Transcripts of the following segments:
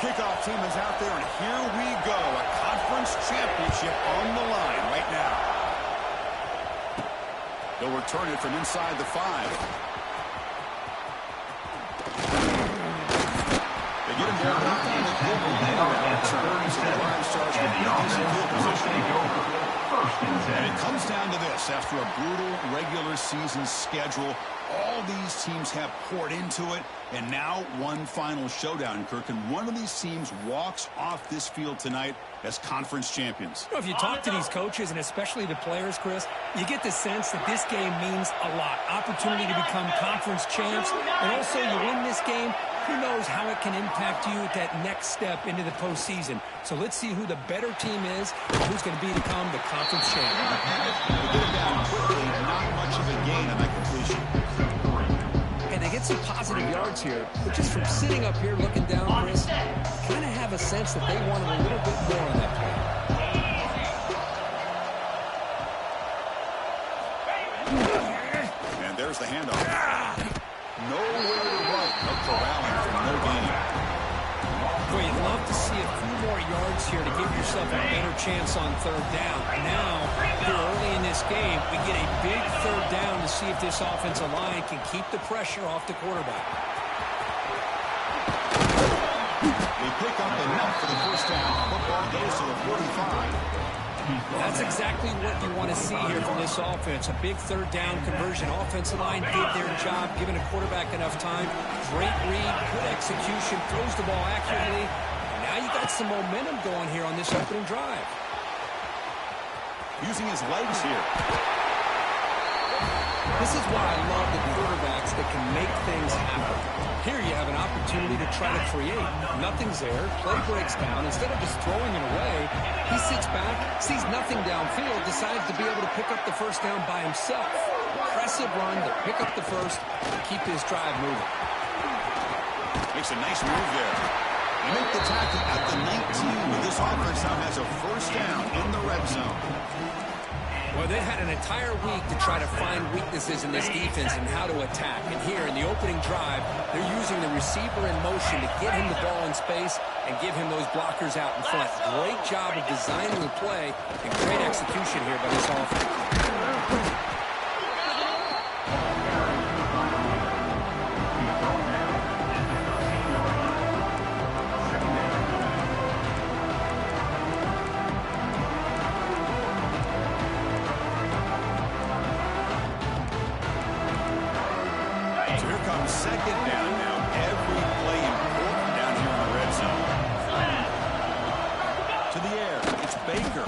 kickoff team is out there, and here we go. A conference championship on the line right now. They'll return it from inside the 5. They get him down. And it comes down to this. After a brutal regular season schedule, all these teams have poured into it, and now one final showdown, Kirk. And one of these teams walks off this field tonight as conference champions. You know, if you talk to these coaches, and especially the players, Chris, you get the sense that this game means a lot. Opportunity to become conference champs, and also you win this game, who knows how it can impact you at that next step into the postseason. So let's see who the better team is and who's going to become the conference champion. They get it down quickly, not much of a gain on that completion. And they get some positive yards here, but just from sitting up here looking down, Chris, kind of have a sense that they wanted a little bit more on that play. And there's the handoff. Nowhere to run. No corralling for no gain. Boy, you'd love to see a few more yards here to give yourself a better chance on third down. Now, here early in this game, we get a big third down to see if this offensive line can keep the pressure off the quarterback. They pick up enough for the first down. Football goes to the 45. That's exactly what you want to see here from this offense. A big third down conversion. Offensive line did their job, giving a quarterback enough time. Great read, good execution, throws the ball accurately. Now you got some momentum going here on this opening drive. Using his legs here. This is why I love the quarterbacks that can make things happen. Here you have an opportunity to try to create. Nothing's there. Play breaks down. Instead of just throwing it away, he sits back, sees nothing downfield, decides to be able to pick up the first down by himself. Impressive run to pick up the first and keep this drive moving. Makes a nice move there. They make the tackle at the 19, but this offense now has a first down in the red zone. Well, they had an entire week to try to find weaknesses in this defense and how to attack. And here in the opening drive, they're using the receiver in motion to get him the ball in space and give him those blockers out in front. Great job of designing the play and great execution here by this offense. Second down now. Every play important down here in the red zone. To the air. It's Baker.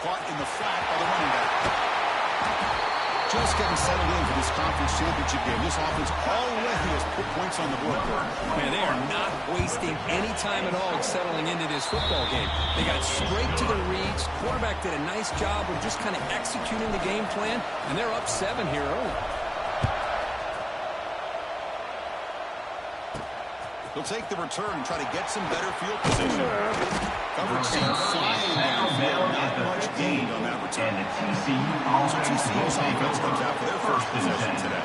Caught in the flat by the running back. Just getting settled in for this conference championship game. This offense already has put points on the board. Man, they are not wasting any time at all settling into this football game. They got straight to the reads. Quarterback did a nice job of just kind of executing the game plan, and they're up 7 here early. He'll take the return and try to get some better field position. Coverage team flying downfield. Not much gained on that return. So TCU's offense comes out for their first possession today.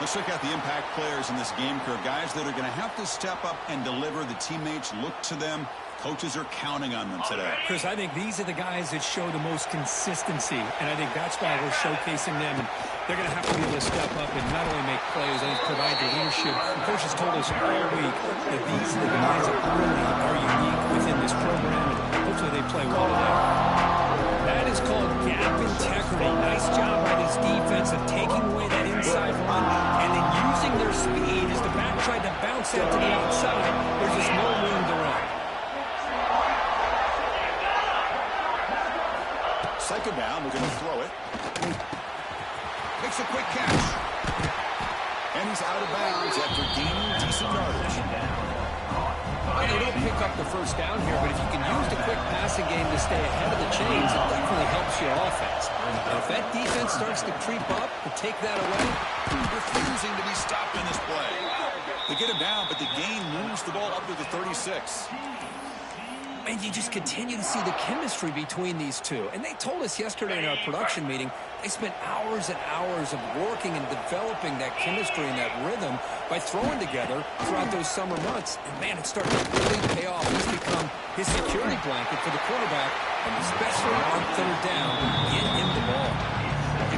Let's check out the impact players in this game, Kirk. Guys that are going to have to step up and deliver. The teammates look to them. Coaches are counting on them today. Chris, I think these are the guys that show the most consistency, and I think that's why we're showcasing them. And they're going to have to be able to step up and not only make plays, and provide the leadership. The coaches told us all week that these are the guys that really are unique within this program, and hopefully they play well today. That is called gap integrity. Nice job by this defense of taking away that inside run and then using their speed as the back tried to bounce out to the outside. There's just no room to run. Second down, we're going to throw it. Makes a quick catch. And he's out of bounds after gaining decent yardage. Well, they don't pick up the first down here, but if you can use the quick passing game to stay ahead of the chains, it definitely helps your offense. And if that defense starts to creep up and take that away, refusing to be stopped in this play. They get him down, but the gain moves the ball up to the 36. And you just continue to see the chemistry between these two. And they told us yesterday in our production meeting, they spent hours and hours of working and developing that chemistry and that rhythm by throwing together throughout those summer months. And, man, it's starting to really pay off. He's become his security blanket for the quarterback, and especially on third down, get him the ball.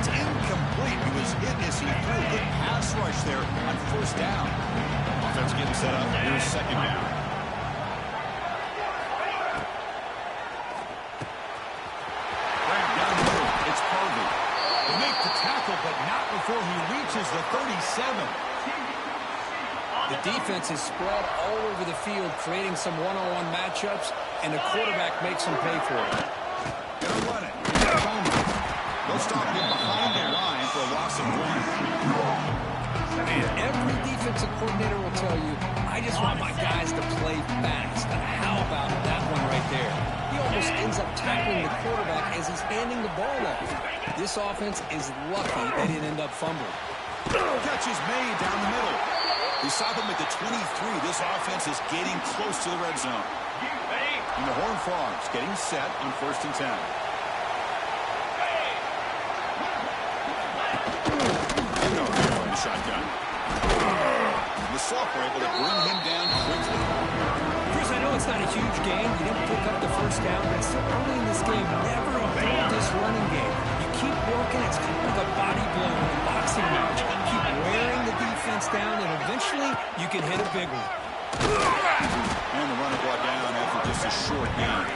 It's incomplete. He was hit as he threw a good pass rush there on first down. Offense getting set up. Here's second down. Make the tackle, but not before he reaches the 37. The defense is spread all over the field, creating some one-on-one matchups, and the quarterback makes them pay for it. Gonna run it. They'll stop him behind the line for a loss of 1. And every defensive coordinator will tell you, I just want my guys to play fast. And how about that one right there? He almost ends up tackling the quarterback as he's handing the ball off. This offense is lucky they didn't end up fumbling. Catch is made down the middle. We stop him at the 23. This offense is getting close to the red zone. And the Horned Frogs getting set on 1st and 10. Shotgun. The Soft were able to bring him down quickly. Chris, I know it's not a huge game. You didn't pick up the first down, but still early in this game, never abandon this running game. You keep working. It's kind of like a body blow in a boxing match. Keep wearing the defense down, and eventually you can hit a big one. And the runner brought down after just a short gain.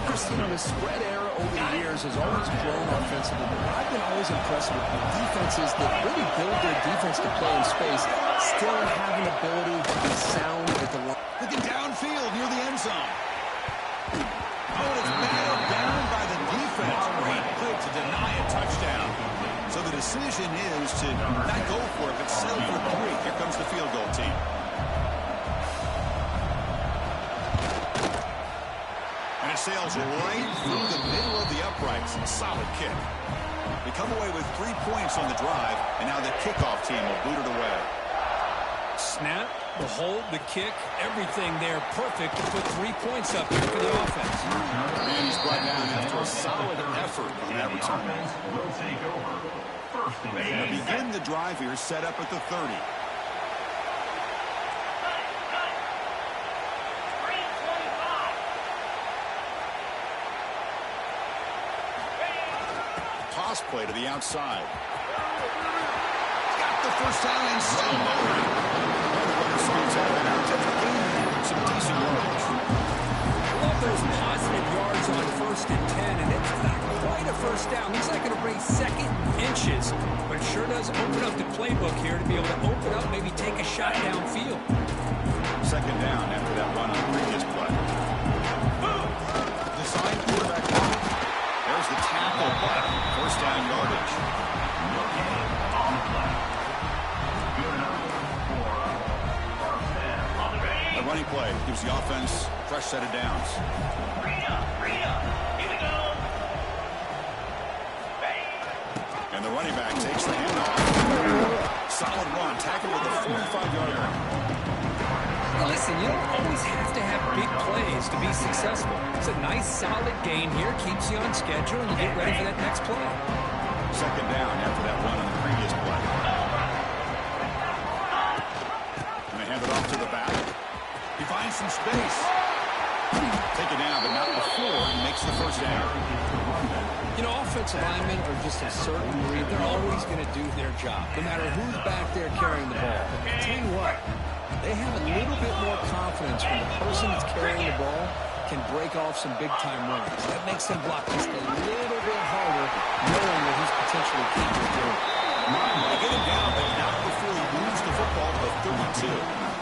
Chris, you know, the spread era over the years has always grown offensively, but I've been always impressed with the defenses that really build their defense to play in space, still have an ability to be sound at the line. Looking downfield near the end zone. Oh, and it's batted down by the defense. Great play to deny a touchdown. So the decision is to not go for it, but settle for 3. Here comes the field goal team. And it sails right through the middle of the uprights. Solid kick. They come away with 3 points on the drive, and now the kickoff team will boot it away. Snap, the hold, the kick, everything there perfect to put 3 points up here for the offense. And he's brought down after a solid effort on that return. They'll begin the drive here, set up at the 30. Toss play to the outside. Got the first down and still moving. Some decent yards. Love those positive yards on 1st and 10, and it's not quite a first down. He's not going to bring second inches, but it sure does open up the playbook here to be able to open up, maybe take a shot downfield. Second down after that run on the previous play. Design quarterback run. There's the tackle, but first down yardage. The running play gives the offense a fresh set of downs. And the running back takes the handoff. Solid run, tackled at the 45-yard line. Listen, you don't always have to have big plays to be successful. It's a nice, solid gain here, keeps you on schedule, and you get ready for that next play. Second down after that run on the previous play. And they hand it off to the back. He finds some space. Take it down, but not before he makes the first down. You know, offensive linemen are just a certain breed. They're always going to do their job, no matter who's back there carrying the ball. But I tell you what, they have a little bit more confidence when the person that's carrying the ball can break off some big-time runs. That makes them block just a little bit harder, knowing that he's potentially capable of doing it. They get him down, but not before he moves the football to the 32.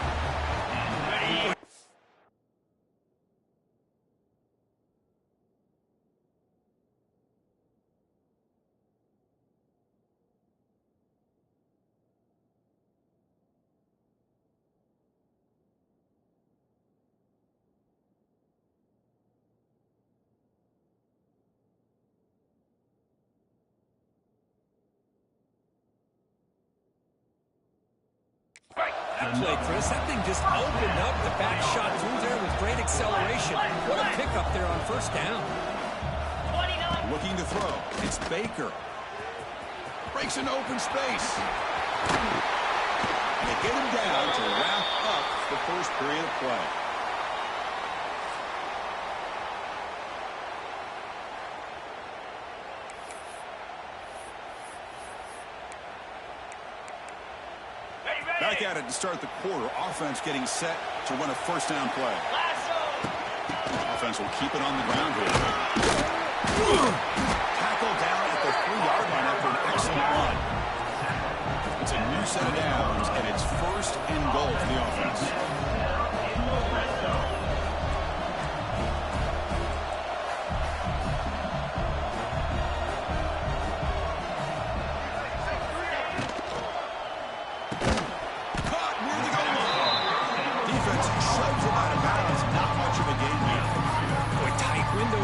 That play, Chris, that thing just opened up. The back shot through there with great acceleration. What a pickup there on first down. Looking to throw. It's Baker. Breaks an open space. And they get him down to wrap up the first period of play. Back at it to start the quarter. Offense getting set to run a first down play. Offense will keep it on the ground here. Tackle down at the 3-yard line after an excellent run. It's a new set of downs, and it's first and goal for the offense.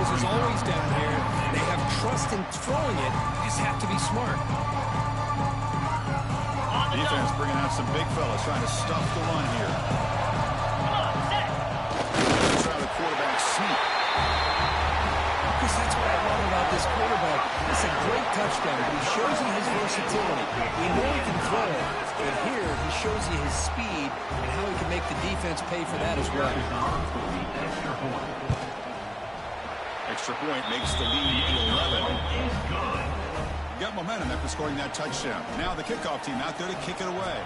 Is always down here. They have trust in throwing it. You just have to be smart. Defense bringing out some big fellas trying to stuff the run here. Try the quarterback sneak. Because that's what I love about this quarterback. It's a great touchdown, but he shows you his versatility. We know he can throw it, but here he shows you his speed and how he can make the defense pay for that as well. Extra point makes the lead 11. Got momentum after scoring that touchdown. Now the kickoff team out there to kick it away.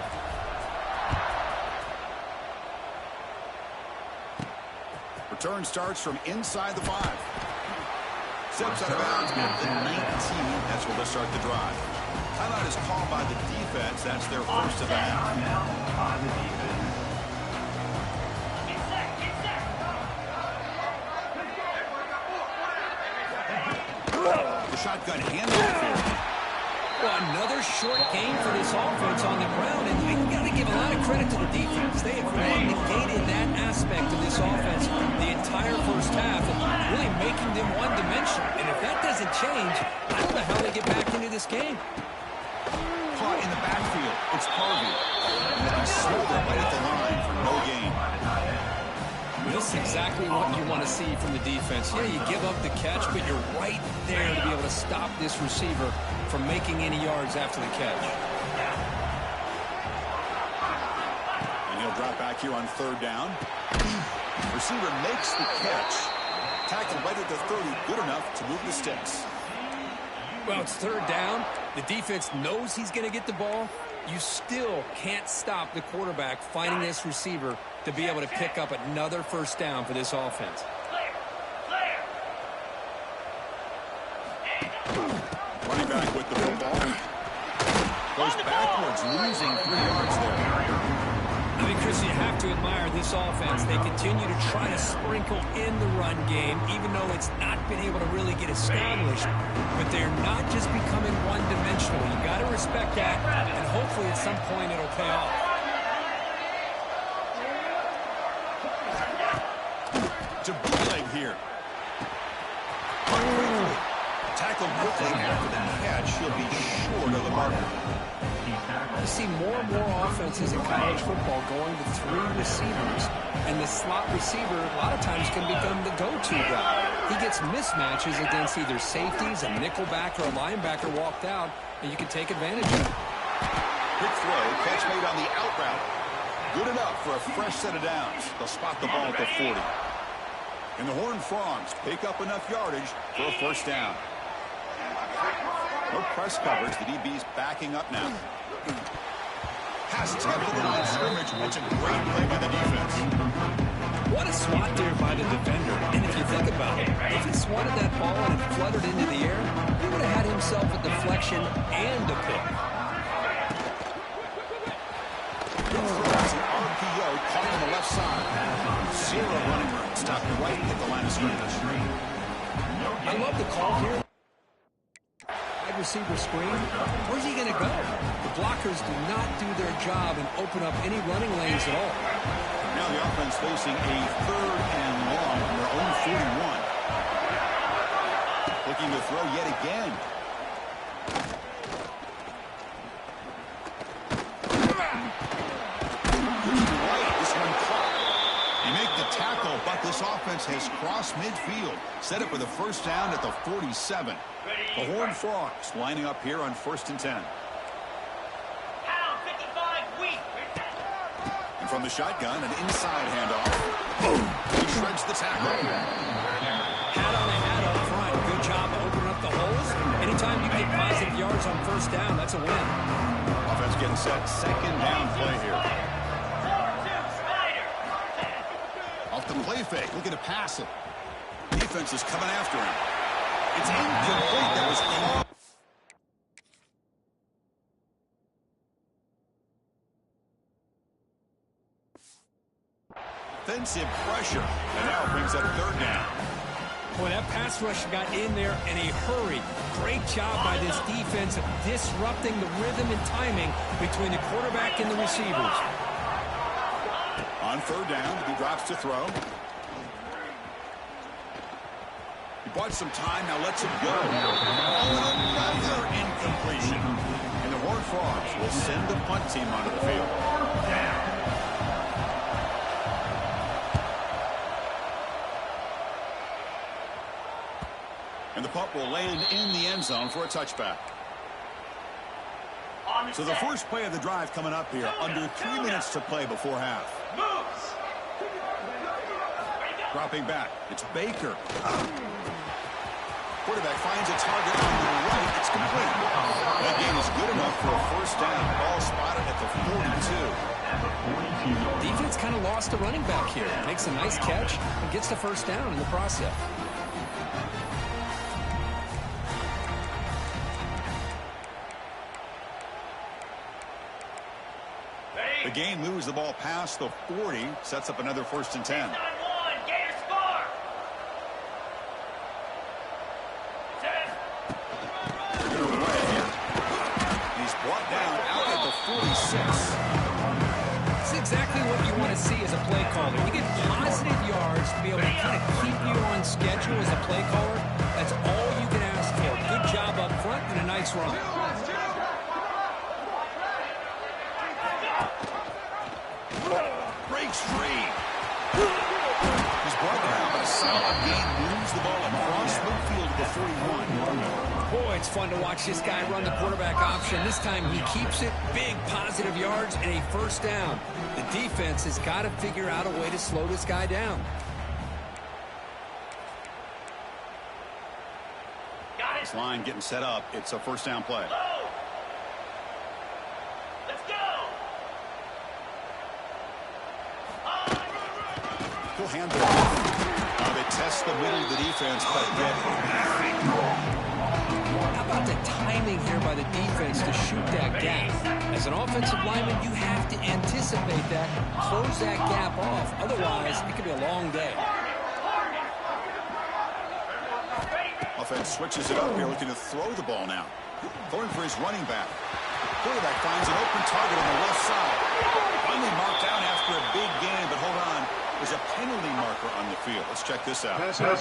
Return starts from inside the 5. Steps out of bounds at the 19. That's where they'll start the drive. Timeout is called by the defense. That's their first of the half. Shotgun handoff here. Well, another short game for this offense on the ground, and you got to give a lot of credit to the defense. They have really negated that aspect of this offense the entire first half and really making them one-dimensional. And if that doesn't change, I don't know how they get back into this game. Caught in the backfield. It's Harvey. And then he smothered right at the line for no gain. This is exactly what you want to see from the defense. Yeah, you give up the catch, but you're right there to be able to stop this receiver from making any yards after the catch. And he'll drop back here on third down. Receiver makes the catch. Tackled right at the 30, good enough to move the sticks. Well, it's third down. The defense knows he's going to get the ball. You still can't stop the quarterback finding this receiver to be able to pick up another first down for this offense. Running back with the football. Goes backwards, losing 3 yards there. I mean, Chris, you have to admire this offense. They continue to try to sprinkle in the run game, even though it's not been able to really get established. But they're not just becoming one-dimensional. You got to respect that, and hopefully at some point it'll pay off. To bootleg here. Tackled quickly after the catch. He'll be short of the marker. You see more and more offenses in college football going to 3 receivers, and the slot receiver a lot of times can become the go-to guy. He gets mismatches against either safeties, a nickelback, or a linebacker walked out, and you can take advantage of it. Quick throw, catch made on the out route. Good enough for a fresh set of downs. They'll spot the ball at the 40. And the Horned Frogs pick up enough yardage for a first down. No press coverage. The DB's backing up now. Pass attempt to the line of scrimmage. It's a great play by the defense. What a swat there by the defender. And if you think about it, if he swatted that ball and it fluttered into the air, he would have had himself a deflection and a pick. It's an RPO caught on the left side. 0 running room. Stopped right at the line of scrimmage. I love the call here. Receiver screen. Where's he going to go? The blockers do not do their job and open up any running lanes at all. Now the offense facing a 3rd and long on their own 41. Looking to throw yet again. offense has crossed midfield, set up with a first down at the 47. The Horned Frogs lining up here on 1st and 10. And from the shotgun, an inside handoff. He shreds the tackle. Hat on a hat up front. Good job opening up the holes. Anytime you get positive yards on first down, that's a win. Offense getting set. Second down play here. Off the play fake. Looking to pass it. Defense is coming after him. It's incomplete. That was caught. Offensive pressure. And now brings up 3rd down. Boy, that pass rush got in there in a hurry. Great job by this defense of disrupting the rhythm and timing between the quarterback and the receivers. On 3rd down, he drops to throw. He bought some time, now lets him go. Oh, another incompletion. And the Horned Frogs will send the punt team onto the field. And the punt will land in the end zone for a touchback. So the first play of the drive coming up here. Under 3 minutes to play before half. Dropping back. It's Baker. Quarterback finds a target on the right. It's complete. That gain is good enough for a first down. Ball spotted at the 42. Defense kind of lost the running back here. Makes a nice catch and gets the first down in the process. The game moves the ball past the 40, sets up another 1st and 10. He's brought down out at the 46. That's exactly what you want to see as a play caller. You get positive yards to be able to kind of keep you on schedule as a play caller. That's all you can ask for. Good job up front and a nice run. Breaks free. He's brought down, but a solid gain moves the ball across midfield to the 41. Boy, it's fun to watch this guy run the quarterback option. This time he keeps it. Big positive yards and a first down. The defense has got to figure out a way to slow this guy down. This line getting set up. It's a first down play. He'll hand it off. Now they test the middle of the defense, but yet. How about the timing here by the defense to shoot that gap? As an offensive lineman, you have to anticipate that, close that gap off. Otherwise, it could be a long day. Offense switches it up here, looking to throw the ball now. Going for his running back. Quarterback finds an open target on the left side. Finally marked down after a big gain, but hold on. There's a penalty marker on the field. Let's check this out. That's offense.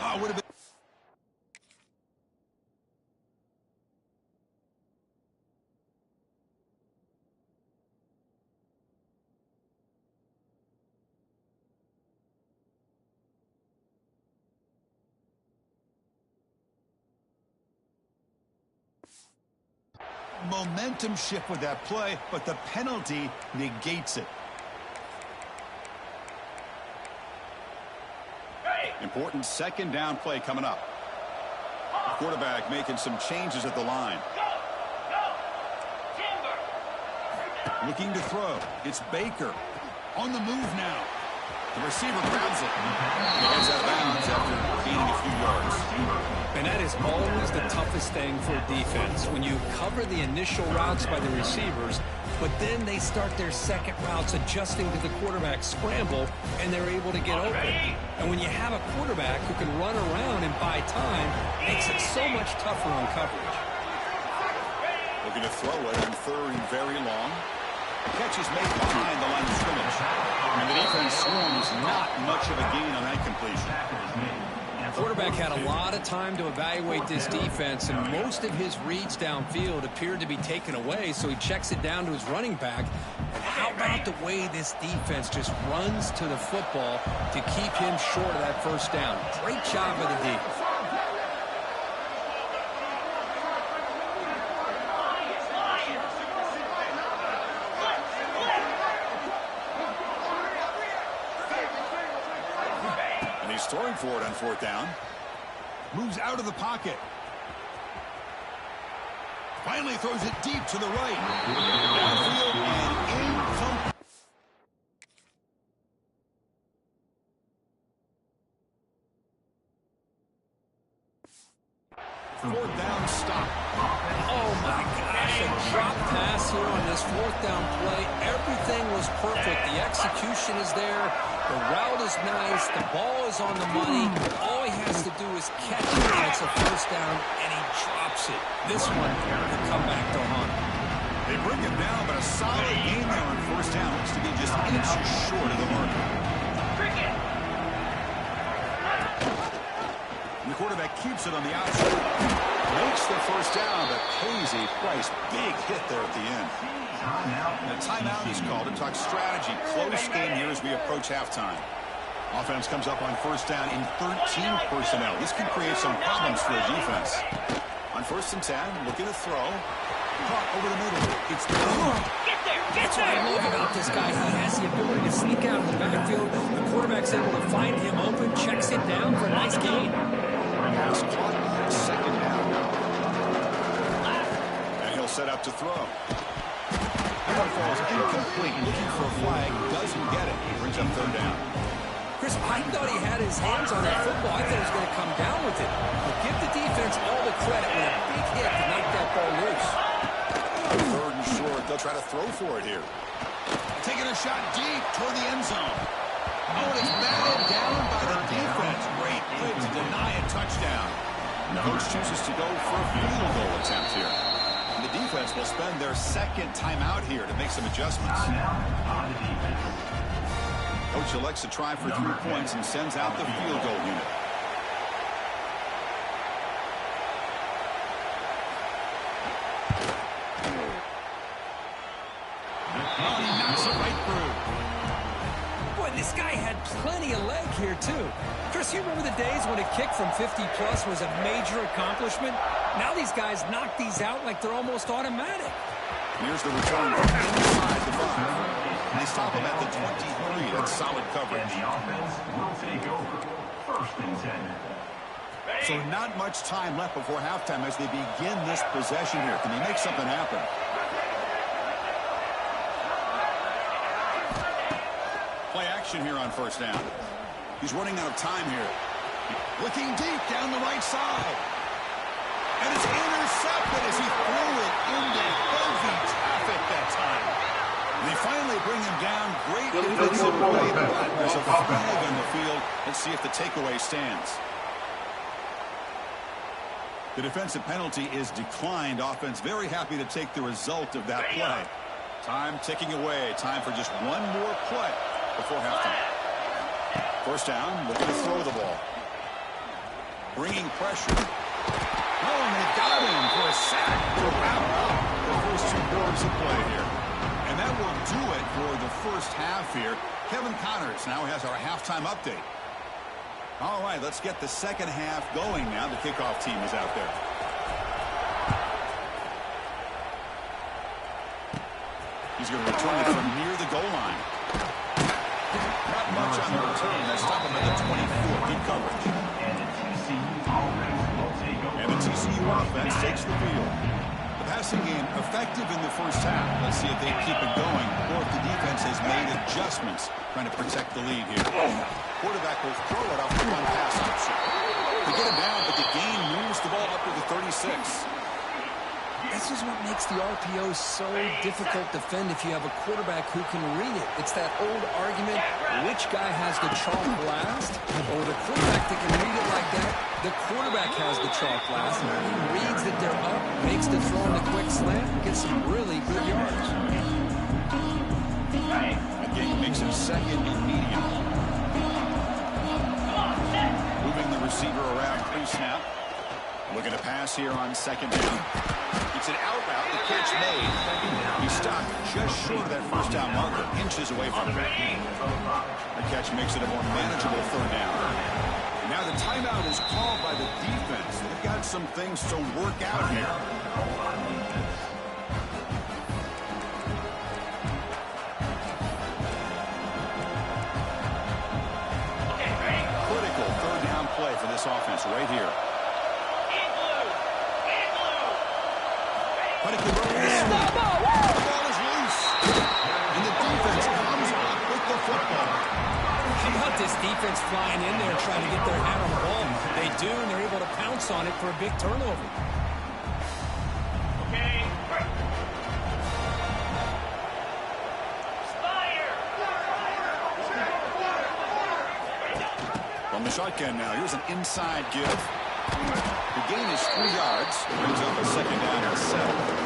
Oh, would have been. Momentum shift with that play, but the penalty negates it. Important second down play coming up. The quarterback making some changes at the line. Looking to throw. It's Baker. On the move now. The receiver grabs it. He heads out of bounds after gaining a few yards. And that is always the toughest thing for a defense. When you cover the initial routes by the receivers, but then they start their second routes adjusting to the quarterback scramble, and they're able to get open. And when you have a quarterback who can run around and buy time, it makes it so much tougher on coverage. Looking to throw it on 3rd and very long. The catch is made behind the line of scrimmage. And the defense swarms not much of a gain on that completion. Quarterback had a lot of time to evaluate this defense, and most of his reads downfield appeared to be taken away, so he checks it down to his running back. And how about the way this defense just runs to the football to keep him short of that first down? Great job of the D. Throwing for it on fourth down. Moves out of the pocket. Finally throws it deep to the right. Downfield and incomplete. Fourth down stop. Oh my gosh, a drop pass here on this fourth down play. Everything was perfect. The execution is there. The route is nice. The ball is on the money. All he has to do is catch it, and it's a first down, and he drops it. This one will come back to haunt him. They bring him down, but a solid game there on first down. Looks to be just inches short of the mark. The quarterback keeps it on the outside. Makes the first down, but pays a price. Big hit there at the end. And a timeout is called to talk strategy. Close game here as we approach halftime. Offense comes up on first down in 13 personnel. This can create some problems for a defense. On first and 10, looking to throw. Caught over the middle. It's That's what I love about this guy. He has the ability to sneak out of the backfield. The quarterback's able to find him open, checks it down for a nice gain. Pass caught on second down. And he'll set up to throw. That one falls incomplete. Looking for a flag. Doesn't get it. Brings up third down. Chris, I thought he had his hands on that football. I thought he was going to come down with it. But give the defense all the credit with a big hit to make that ball loose. Third and short. They'll try to throw for it here. Taking a shot deep toward the end zone. Oh, and it's batted down by the defense. Great play to deny a touchdown. Coach chooses to go for a field goal attempt here. And the defense will spend their second timeout here to make some adjustments. Coach elects to try for 3 points and sends out the field goal unit. Oh, he knocks it right through. Boy, this guy had plenty of leg here, too. Chris, you remember the days when a kick from 50-plus was a major accomplishment? Now these guys knock these out like they're almost automatic. Here's the return from inside the 5. And they stop him at the 23. That's solid coverage. The offense will take over. First and 10. So not much time left before halftime as they begin this possession here. Can they make something happen? Play action here on first down. He's running out of time here. Looking deep down the right side. And it's intercepted as he threw it into heavy traffic that time. And they finally bring him down. Great defensive play, but there's a flag on the field. Let's see if the takeaway stands. The defensive penalty is declined. Offense very happy to take the result of that play. Time ticking away. Time for just one more play before halftime. First down, looking to throw the ball. Bringing pressure. Oh, and they got him for a sack to wrap up the first 2 quarters of play here. And that will do it for the first half here. Kevin Connors now has our halftime update. All right, let's get the second half going now. The kickoff team is out there. He's going to return it from near the goal line. Not much on the return. That's top him at the 24. Good coverage. And the TCU offense takes the field. The passing game effective in the first half. Let's see if they keep it going or if the defense has made adjustments trying to protect the lead here. Quarterback will throw it off the one pass option. They get him down, but the gain moves the ball up to the 36. This is what makes the RPO so difficult to defend if you have a quarterback who can read it. It's that old argument, which guy has the chalk last, or the quarterback that can read it like that. The quarterback has the chalk last. He reads that they're up, makes the throw on the quick slant, gets some really good yards. Again, makes it second and medium. Moving the receiver snap. Looking to pass here on second down. It's an out route. The catch made. He's stopped just short of that first down marker, inches away from it. The catch makes it a more manageable third down. Now the timeout is called by the defense. They've got some things to work out here. Critical third down play for this offense right here. But it could run the ball is loose. And the defense comes up with the football. How about this defense flying in there trying to get their hand on the ball? They do, and they're able to pounce on it for a big turnover. Okay. From the shotgun now, here's an inside give. The gain is 3 yards. Brings up a second down and 7.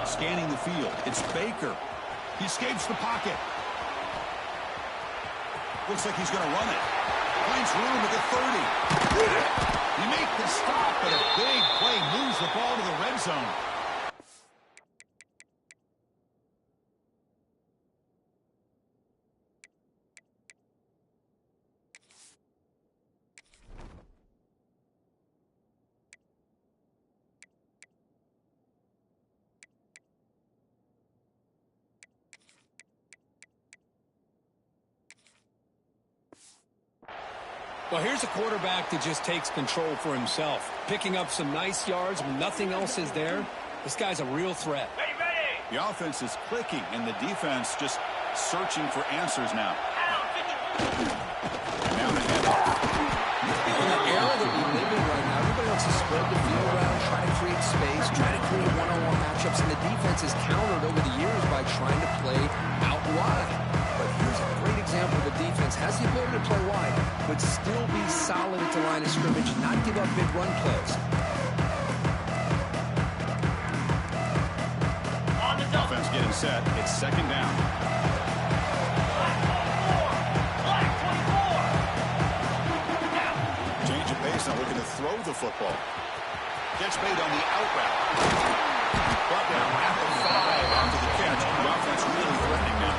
Scanning the field. It's Baker. He escapes the pocket. Looks like he's going to run it. Finds room at the 30. He makes the stop, but a big play moves the ball to the red zone. Well, here's a quarterback that just takes control for himself. Picking up some nice yards when nothing else is there. This guy's a real threat. The offense is clicking, and the defense just searching for answers now. And now the handoff. In the era that we live in right now, everybody wants to spread the field around, try to create space, try to create one-on-one matchups, and the defense has countered over the years by trying to play out wide. But here's a great example of a defense has the ability to play wide, but still be solid at the line of scrimmage, not give up big run plays. Offense getting set. It's second down. Change of pace, now looking to throw the football. Catch made on the out route. Brought down at the 5 after the catch. The offense really threatening now.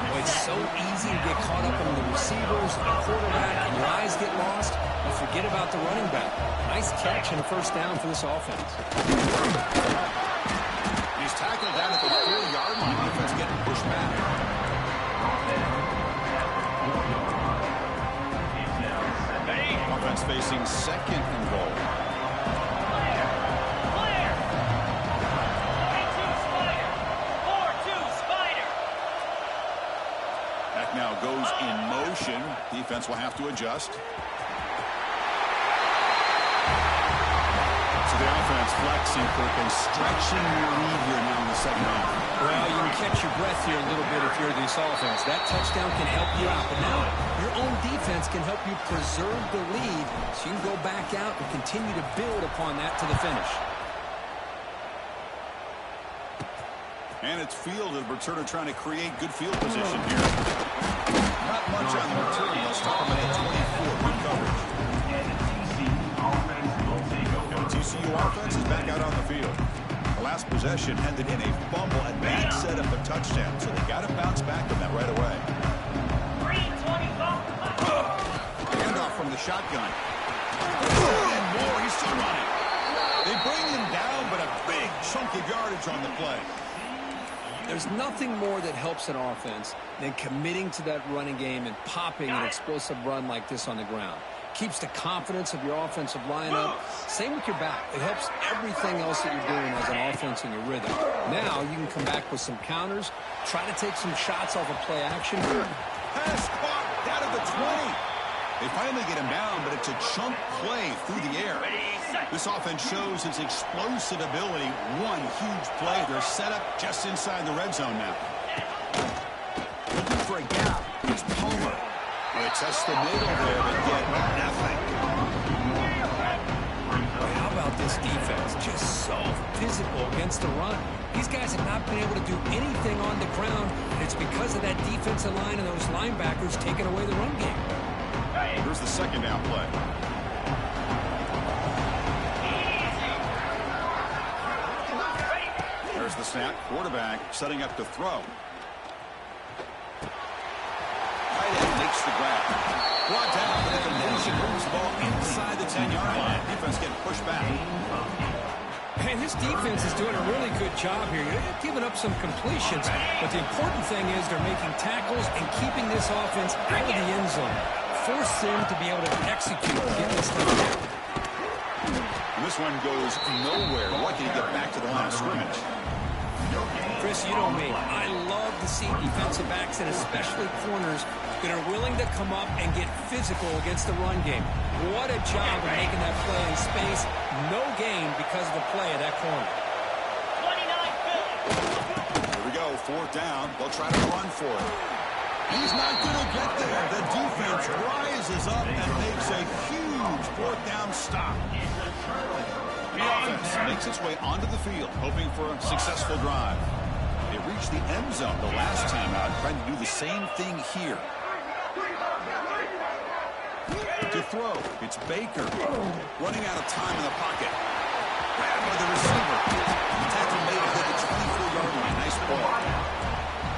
Well, it's so easy to get caught up in the receivers, the quarterback, and your eyes get lost. You forget about the running back. Nice catch and a first down for this offense. He's tackled down at the 4-yard line. Defense getting pushed back. Offense facing second and goal. That now goes in motion. Defense will have to adjust. So the offense flexing for stretching your lead here now in the second half. Well, you can catch your breath here a little bit if you're this offense. That touchdown can help you out, but now your own defense can help you preserve the lead so you can go back out and continue to build upon that to the finish. And it's fielded. Returner trying to create good field position here. Not much on the return. They'll stop him at the 24. Good coverage. TCU offense is back out on the field. The last possession ended in a fumble, and that set up a touchdown. So they got to bounce back from that right away. Handoff from the shotgun. And more. He's still running. They bring him down, but a big chunk of yardage on the play. There's nothing more that helps an offense than committing to that running game and popping an explosive run like this on the ground. Keeps the confidence of your offensive lineup. Same with your back. It helps everything else that you're doing as an offense in your rhythm. Now you can come back with some counters, try to take some shots off of play action. Pass caught down at the 20. They finally get him down, but it's a chunk play through the air. This offense shows its explosive ability. One huge play. They're set up just inside the red zone now. Looking for a gap. It's Palmer. They test the middle there, but get nothing. How about this defense? Just so physical against the run. These guys have not been able to do anything on the ground, and it's because of that defensive line and those linebackers taking away the run game. Here's the second down play. There's the snap. Quarterback setting up to throw. Tight end makes the grab. Brought down, but the convention moves the ball inside the 10-yard line. Defense getting pushed back. And this defense is doing a really good job here. They're giving up some completions, but the important thing is they're making tackles and keeping this offense out of the end zone. Force them to be able to execute and get this thing back. This one goes nowhere. Lucky to get back to the line of scrimmage. Chris, you know me. I love to see defensive backs and especially corners that are willing to come up and get physical against the run game. What a job of making that play in space. No gain because of the play of that corner. 29-50. Here we go. Fourth down. They'll try to run for it. He's not going to get there. The defense rises up and makes a huge fourth down stop. The offense makes its way onto the field, hoping for a successful drive. They reached the end zone the last time out, trying to do the same thing here. To throw, it's Baker. Running out of time in the pocket. Grabbed by the receiver. The tackle made it hit the 24-yard line. Nice ball.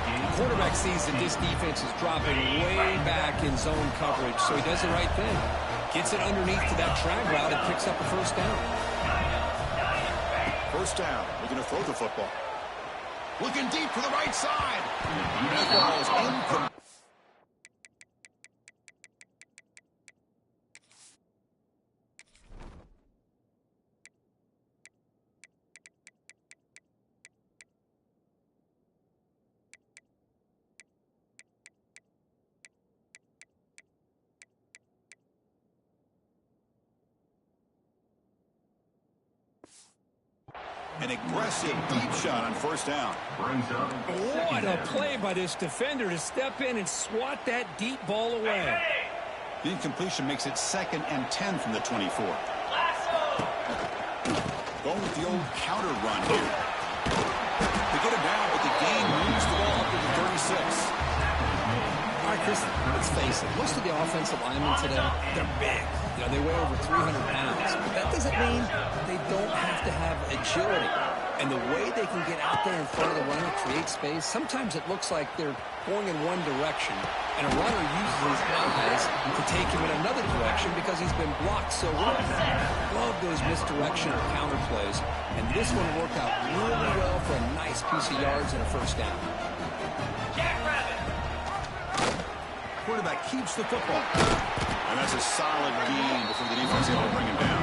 The quarterback sees that this defense is dropping way back in zone coverage, so he does the right thing. Gets it underneath to that drag route and picks up a first down. First down. Looking to throw the football. Looking deep to the right side. That ball is incomplete. An aggressive deep shot on first down. What a play by this defender to step in and swat that deep ball away. The incompletion makes it 2nd and 10 from the 24. Going with the old counter run here. They get it down, but the gain moves the ball up to the 36. All right, Chris, let's face it. Most of the offensive linemen today, they're big. You know, they weigh over 300 pounds. But that doesn't mean they don't have to have agility. And the way they can get out there in front of the runner, create space, sometimes it looks like they're going in one direction, and a runner uses his eyes to take him in another direction because he's been blocked so well. Love those misdirection or counter plays, and this one worked out really well for a nice piece of yards and a first down. Quarterback keeps the football. And that's a solid gain before the defense able to bring him down.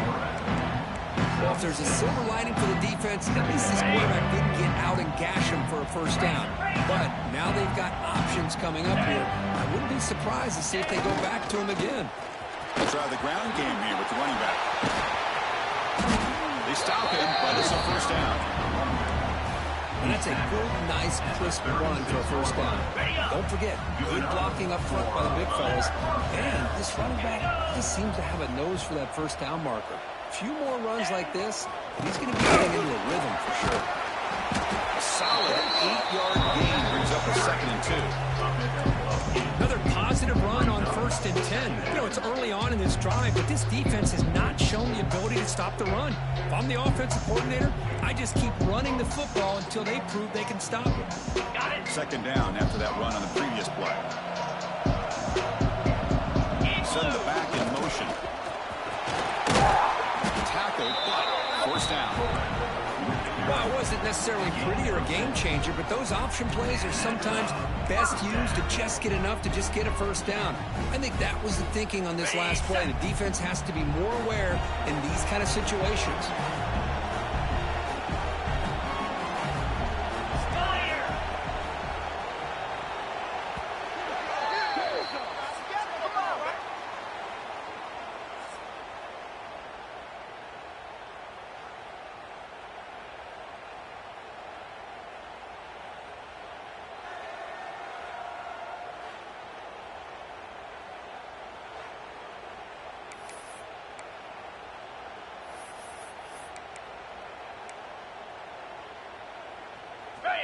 Well, if there's a silver lining for the defense, at least this quarterback didn't get out and gash him for a first down. But now they've got options coming up here. I wouldn't be surprised to see if they go back to him again. They'll try the ground game here with the running back. They stop him, but it's a first down. And that's a good, nice, crisp run for a first down. Don't forget, good blocking up front by the big fellas. And this running back just seems to have a nose for that first down marker. A few more runs like this, and he's going to be getting into a rhythm for sure. A solid 8-yard gain brings up a 2nd and 2. Another positive run on 1st and 10. You know, it's early on in this drive, but this defense has not shown the ability to stop the run. If I'm the offensive coordinator, I just keep running the football until they prove they can stop it. Got it. 2nd down after that run on the previous play. Send the back in motion. Tackled, but first down. Well, it wasn't necessarily pretty or a game changer, but those option plays are sometimes best used to just get enough to just get a first down. I think that was the thinking on this last play. The defense has to be more aware in these kind of situations.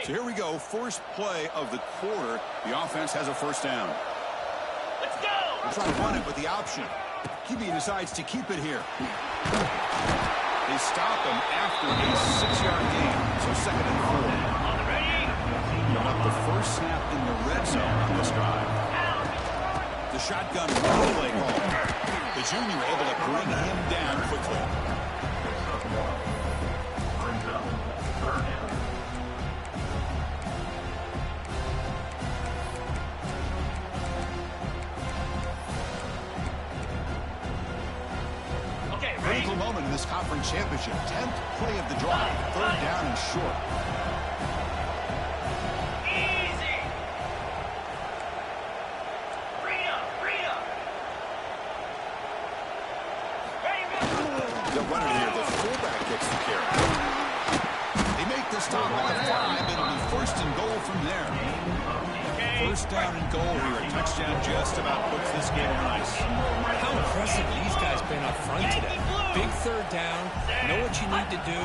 So here we go, first play of the quarter. The offense has a first down. Let's go! We'll try to run it with the option. QB decides to keep it here. They stop him after a 6-yard gain, so 2nd and 4. On the ready? Giving up the first snap in the red zone on this drive. The shotgun play call. The junior able to bring him down quickly. Brings up 3rd down. Okay, ready? Critical moment in this conference championship. 10th play of the drive. 3rd down and short. Easy! Bring it up, bring it up! Ready, ready? The runner here, the fullback gets the carry. They make this stop at the 5. It'll be 1st and goal from there. Okay. 1st down and goal here. A touchdown just about puts this game on ice. How impressive these guys been up front today. Big 3rd down. Know what you need to do.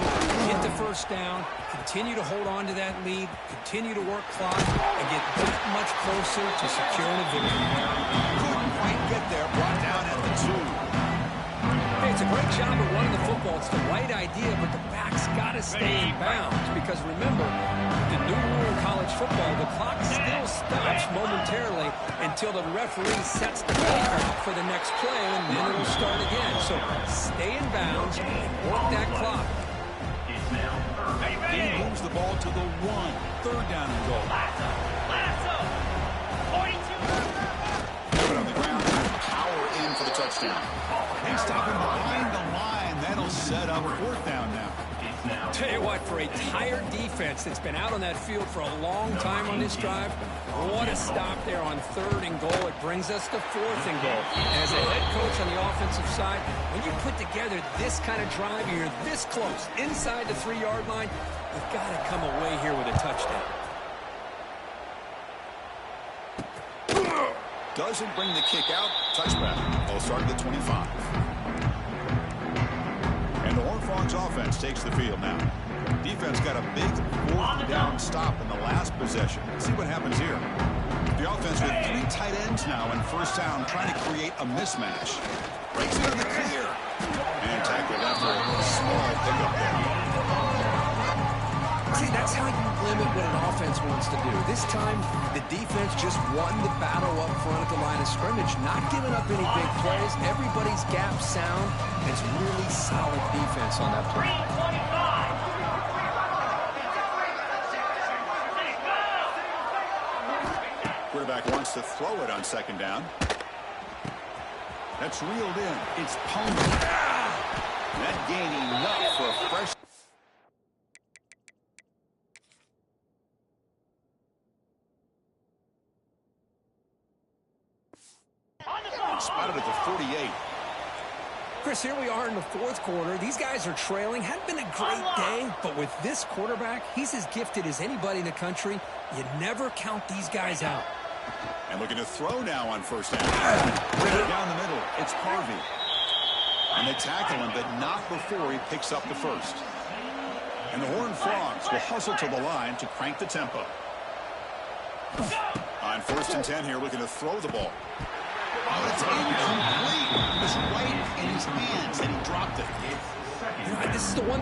Get the 1st down. Continue to hold on to that lead. Continue to work clock and get that much closer to securing a victory. Couldn't quite get there. Brought down at the 2. Hey, it's a great job of running the football. It's the right idea, but the back's got to stay in bounds. Because remember, the new rule in college football, the clock still stops momentarily until the referee sets the clock for the next play, and then it'll start again. So stay in bounds and work that clock. It's now 3rd down. He moves the ball to the 1. 3rd down and goal. Lasso! 42! Put it on the ground. Power in for the touchdown. They stop him behind the line. That'll set up 4th down now. It's now Tell you what, for a tired defense that's been out on that field for a long time on this drive, what a stop there on 3rd and goal. It brings us to 4th and goal. And as a head coach on the offensive side, when you put together this kind of drive, you're this close, inside the 3-yard line, you've got to come away here with a touchdown. Doesn't bring the kick out. Touchback. They'll start at the 25. And the Horned Frogs offense takes the field now. Defense got a big 4th down stop in the last possession. Let's see what happens here. The offense with 3 tight ends now in 1st down, trying to create a mismatch. Breaks it on the clear. And tackled after a small pickup there. See, that's how you limit what an offense wants to do. This time, the defense just won the battle up front at the line of scrimmage, not giving up any big plays. Everybody's gap sound. It's really solid defense on that play. 3:25! Quarterback wants to throw it on 2nd down. That's reeled in. It's pummeled. That gain enough for a fresh. Spotted at the 48. Chris, here we are in the 4th quarter. These guys are trailing. Hadn't been a great day, but with this quarterback, he's as gifted as anybody in the country. You never count these guys out. And looking to throw now on 1st down. Down the middle, it's Harvey. And they tackle him, but not before he picks up the 1st. And the Horned Frogs will hustle to the line to crank the tempo. On 1st and 10 here, looking to throw the ball. Oh, it's incomplete. It was right in his hands, and he dropped it. This is the one.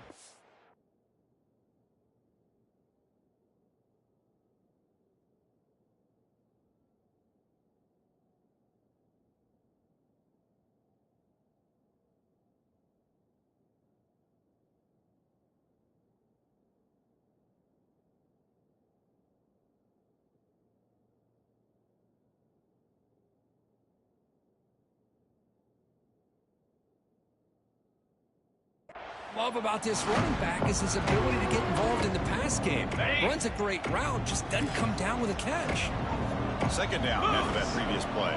Love about this running back is his ability to get involved in the pass game. Runs a great route, just doesn't come down with a catch. 2nd down after that previous play.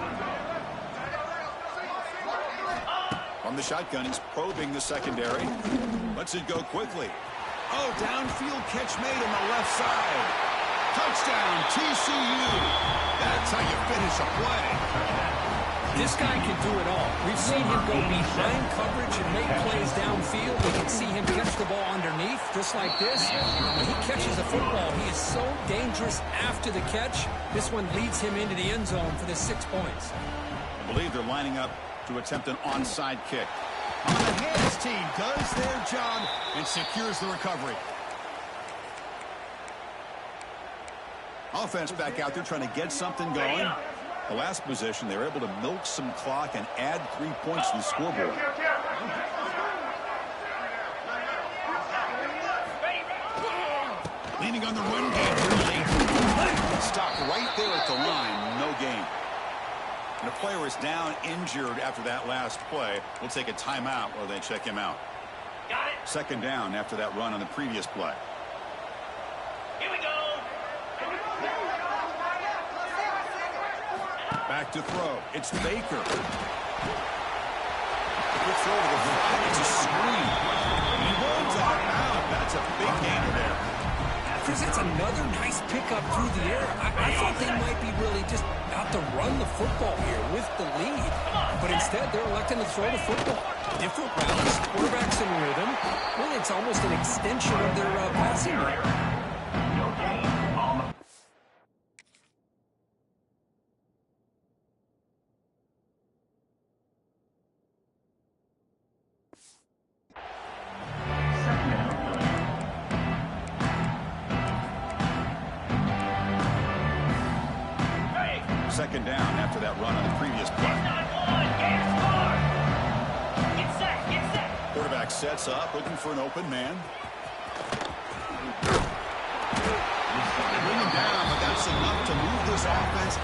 On the shotgun, he's probing the secondary. Lets it go quickly. Oh, downfield catch made on the left side. Touchdown, TCU. That's how you finish a play. This guy can do it all. We've seen him go behind coverage and make plays downfield. We can see him catch the ball underneath, just like this. When he catches the football, he is so dangerous after the catch. This one leads him into the end zone for the 6 points. I believe they're lining up to attempt an onside kick. On the hands team does their job and secures the recovery. Offense back out there trying to get something going. The last possession, they were able to milk some clock and add 3 points to the scoreboard. Leaning on the run game early. Stopped right there at the line. No gain. And a player is down injured after that last play. We'll take a timeout while they check him out. Got it. Second down after that run on the previous play. Here we go. Back to throw. It's Baker. Good throw to the flat. It's a screen. And he rolls out. That's a big gainer there. Chris, that's another nice pickup through the air. I thought they might be really just out to run the football here with the lead. But instead, they're electing to throw the football. Different routes, quarterbacks in rhythm. Really, it's almost an extension of their passing game. Second down after that run on the previous play. Get set, get set. Quarterback sets up, looking for an open man. Bring him down, but that's enough to move this offense.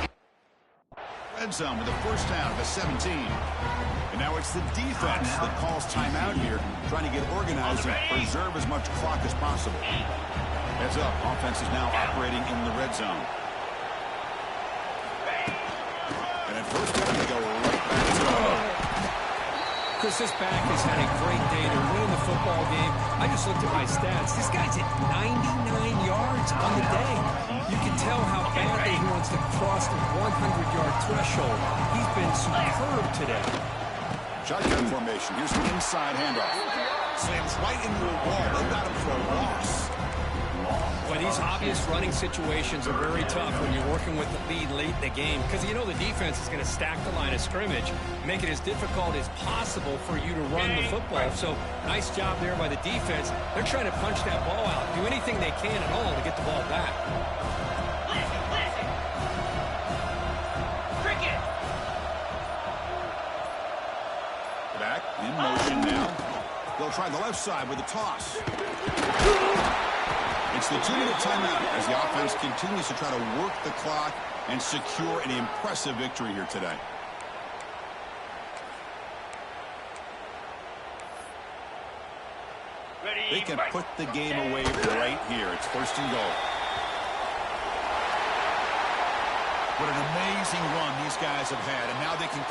Red zone with the first down of the 17. And now it's the defense that calls timeout here, trying to get organized and preserve as much clock as possible. Heads up, offense is now operating in the red zone. And at first down, they go right back to it. Chris, this back has had a great day. They're winning the football game. I just looked at my stats. This guy's at 99 yards on the day. You can tell how badly he wants to cross the 100-yard threshold. He's been superb today. Shotgun formation. Here's an inside handoff. Slams right into a wall. They got him for a loss. Well, these obvious running situations are very tough when you're working with the lead late in the game because you know the defense is going to stack the line of scrimmage, make it as difficult as possible for you to run the football. So, nice job there by the defense. They're trying to punch that ball out, do anything they can at all to get the ball back. Listen. Cricket. Back in motion now. They'll try the left side with a toss. It's the 2-minute timeout as the offense continues to try to work the clock and secure an impressive victory here today. Ready. They can put the game away right here. It's first and goal. What an amazing run these guys have had, and now they can call